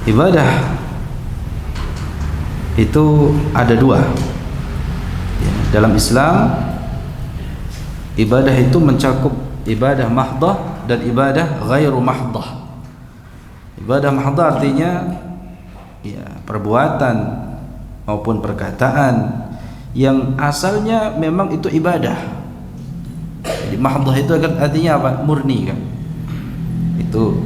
ibadah itu ada dua. Dalam Islam, ibadah itu mencakup ibadah mahdah dan ibadah ghairu mahdah. Ibadah mahdah artinya ya perbuatan maupun perkataan yang asalnya memang itu ibadah. Jadi mahdah itu artinya apa? Murni kan. Itu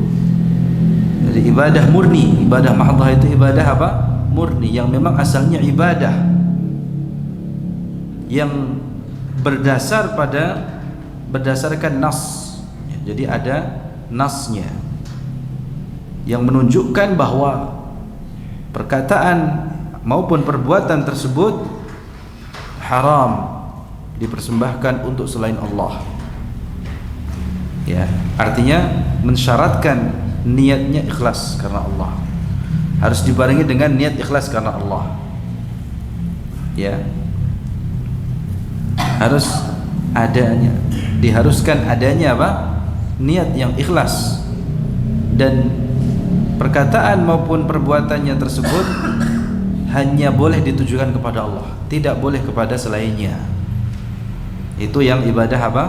jadi ibadah murni. Ibadah mahdah itu ibadah apa? Murni yang memang asalnya ibadah, yang berdasarkan nas. Jadi ada nasnya yang menunjukkan bahwa perkataan maupun perbuatan tersebut haram dipersembahkan untuk selain Allah. Ya, artinya mensyaratkan niatnya ikhlas karena Allah. Harus dibarengi dengan niat ikhlas karena Allah. Ya. Harus adanya, diharuskan adanya apa? Niat yang ikhlas, dan perkataan maupun perbuatannya tersebut hanya boleh ditujukan kepada Allah, tidak boleh kepada selainnya. Itu yang ibadah apa?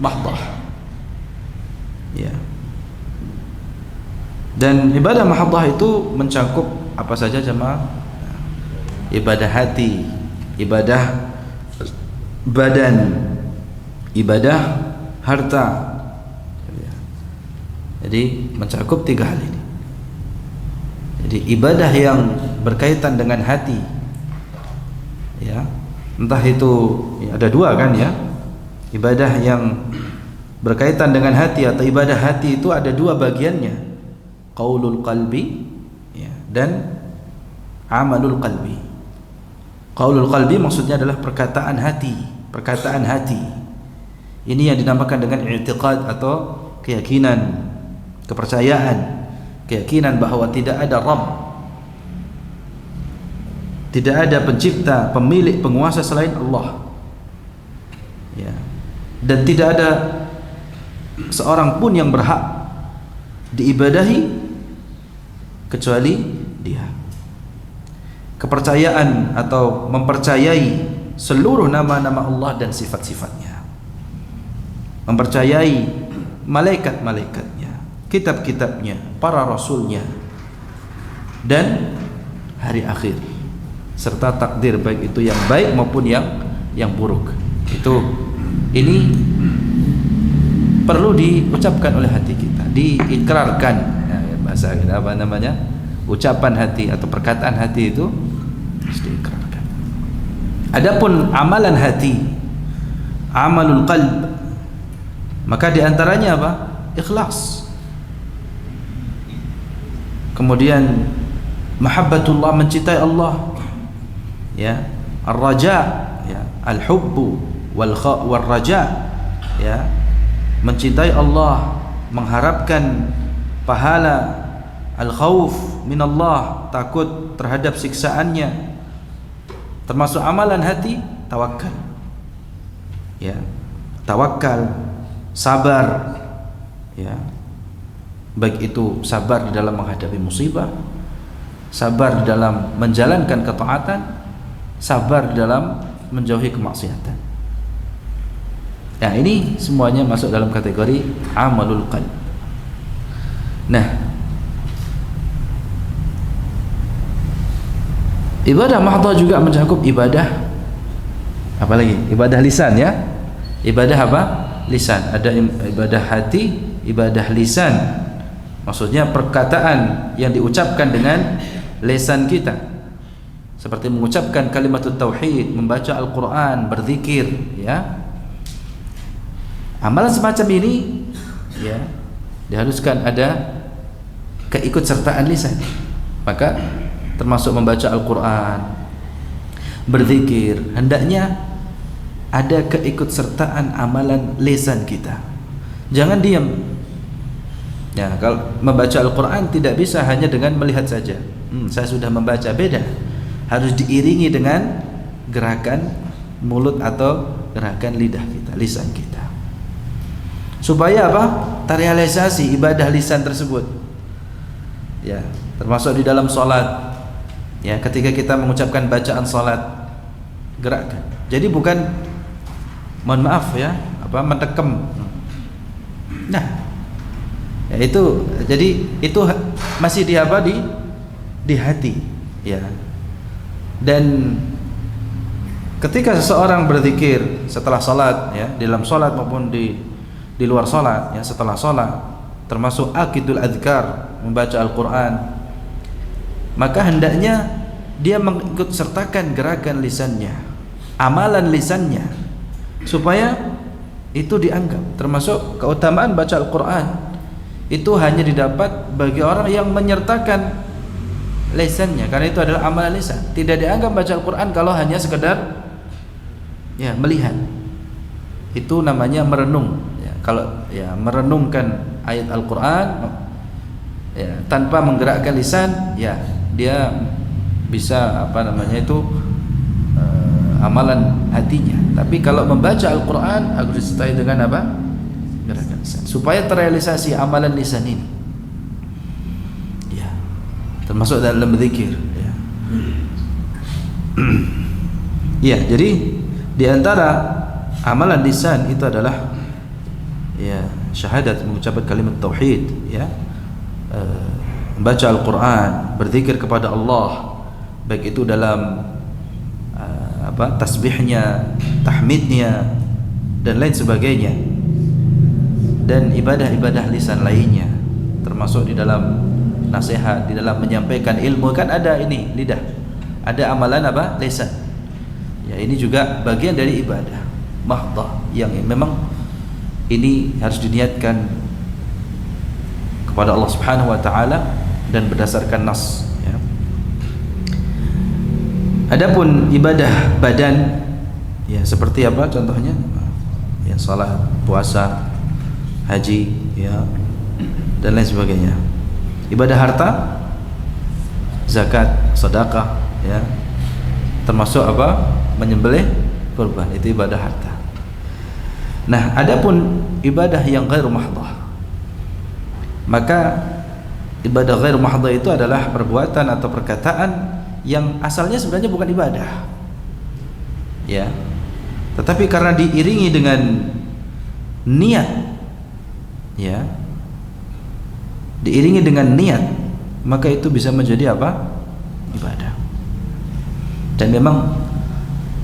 Mahdah. Ya. Dan ibadah mahdah itu mencakup apa saja jemaah? Ibadah hati, ibadah badan, ibadah harta. Jadi mencakup tiga hal ini. Jadi ibadah yang berkaitan dengan hati, ya, entah itu ya, ada dua kan ya, ibadah yang berkaitan dengan hati atau ibadah hati itu ada dua bagiannya, qaulul qalbi ya, dan amalul qalbi. Qaulul qalbi maksudnya adalah perkataan hati, perkataan hati. Ini yang dinamakan dengan i'tiqad atau keyakinan, keyakinan bahwa tidak ada Rabb, tidak ada pencipta, pemilik, penguasa selain Allah. Ya. Dan tidak ada seorang pun yang berhak diibadahi kecuali Dia. Kepercayaan atau mempercayai seluruh nama-nama Allah dan sifat-sifatnya, mempercayai malaikat-malaikatnya, kitab-kitabnya, para rasulnya, dan hari akhir, serta takdir baik itu yang baik maupun yang buruk. Ini perlu diucapkan oleh hati kita, diikrarkan ya, bahasa kita apa namanya, ucapan hati atau perkataan hati itu harus diikrarkan. Adapun amalan hati, amalul qalb, maka diantaranya apa? Ikhlas. Kemudian mahabbatullah, mencintai Allah, ya, ar-raja, ya, al-hubbu wal raja, ya, mencintai Allah, mengharapkan pahala, al-khauf min Allah, takut terhadap siksaannya. Termasuk amalan hati tawakal, ya, tawakal, sabar, ya, baik itu sabar di dalam menghadapi musibah, sabar di dalam menjalankan ketaatan, sabar di dalam menjauhi kemaksiatan. Ya, ini semuanya masuk dalam kategori amalul qalb. Nah, ibadah mahdah juga mencakup ibadah apa lagi? Ibadah lisan, ya. Ibadah apa? Lisan. Ada ibadah hati, ibadah lisan. Maksudnya perkataan yang diucapkan dengan lisan kita, seperti mengucapkan kalimatut tauhid, membaca Al-Quran, berzikir, ya. Amalan semacam ini, ya, diharuskan ada keikutsertaan lisan. Maka termasuk membaca Al-Quran, berzikir, hendaknya ada keikutsertaan amalan lisan kita. Jangan diam. Ya, kalau membaca Al-Quran tidak bisa hanya dengan melihat saja. Saya sudah membaca, beda. Harus diiringi dengan gerakan mulut atau gerakan lidah kita, lisan kita. Supaya apa? Terrealisasi ibadah lisan tersebut. Ya, termasuk di dalam salat. Ya, ketika kita mengucapkan bacaan salat, gerakkan. Jadi bukan, mohon maaf ya, mendekem. Nah, ya itu, jadi itu masih di hati, ya. Dan ketika seseorang berzikir setelah salat, ya, di dalam salat maupun di luar salat, ya, setelah salat, termasuk akidul adzkar, membaca Al-Qur'an, maka hendaknya dia mengikut sertakan gerakan lisannya, amalan lisannya, supaya itu dianggap. Termasuk keutamaan baca Al-Qur'an itu hanya didapat bagi orang yang menyertakan lisannya, karena itu adalah amalan lisan. Tidak dianggap baca Al-Qur'an kalau hanya sekedar ya melihat. Itu namanya merenung, ya. Kalau ya merenungkan ayat Al-Qur'an ya, tanpa menggerakkan lisan, ya dia bisa amalan hatinya. Tapi kalau membaca Al-Qur'an harus disertai dengan apa? Gerakan lisan, supaya terrealisasi amalan lisan ini, ya, termasuk dalam berzikir, ya. Ya, jadi di antara amalan lisan itu adalah ya syahadat, mengucapkan kalimat tauhid, ya, membaca Al-Qur'an, berzikir kepada Allah, baik itu dalam tasbihnya, tahmidnya, dan lain sebagainya, dan ibadah-ibadah lisan lainnya, termasuk di dalam nasihat, di dalam menyampaikan ilmu. Kan ada ini lidah, ada amalan lisan, ya, ini juga bagian dari ibadah mahdhah yang memang ini harus diniatkan kepada Allah Subhanahu wa taala dan berdasarkan nas, ya. Adapun ibadah badan, ya, seperti apa contohnya? Ya, salat, puasa, haji, ya, dan lain sebagainya. Ibadah harta, zakat, sedekah, ya, termasuk menyembelih kurban, itu ibadah harta. Nah, adapun ibadah yang ghairu mahdhah, maka ibadah ghairu mahdhah itu adalah perbuatan atau perkataan yang asalnya sebenarnya bukan ibadah, ya, tetapi karena diiringi dengan niat, ya, diiringi dengan niat, maka itu bisa menjadi ibadah. Dan memang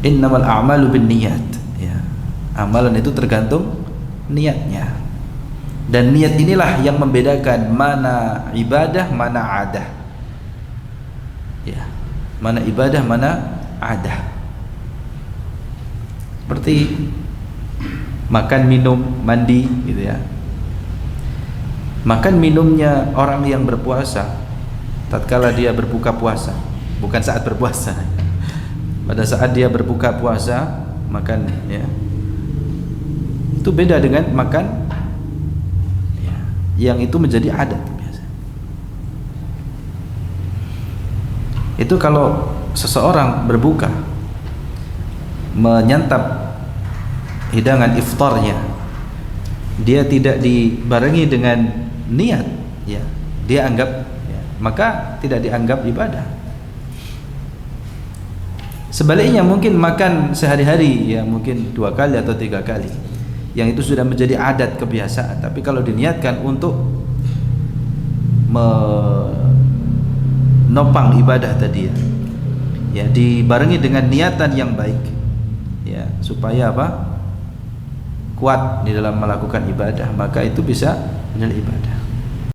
innamal a'malu binniyat, ya, amalan itu tergantung niatnya, dan niat inilah yang membedakan mana ibadah, mana adah, ya, mana ibadah, mana adah. Seperti makan, minum, mandi, gitu ya. Makan minumnya orang yang berpuasa tatkala dia berbuka puasa, bukan saat berpuasa. Pada saat dia berbuka puasa makan, ya, itu beda dengan makan, ya, yang itu menjadi adat biasa. Itu kalau seseorang berbuka, menyantap hidangan iftarnya, dia tidak dibarengi dengan niat, ya, dia anggap, ya, maka tidak dianggap ibadah. Sebaliknya mungkin makan sehari-hari, ya, mungkin 2 kali atau 3 kali, yang itu sudah menjadi adat kebiasaan, tapi kalau diniatkan untuk menopang ibadah tadi, ya, dibarengi dengan niatan yang baik, ya, supaya kuat di dalam melakukan ibadah, maka itu bisa menjadi ibadah.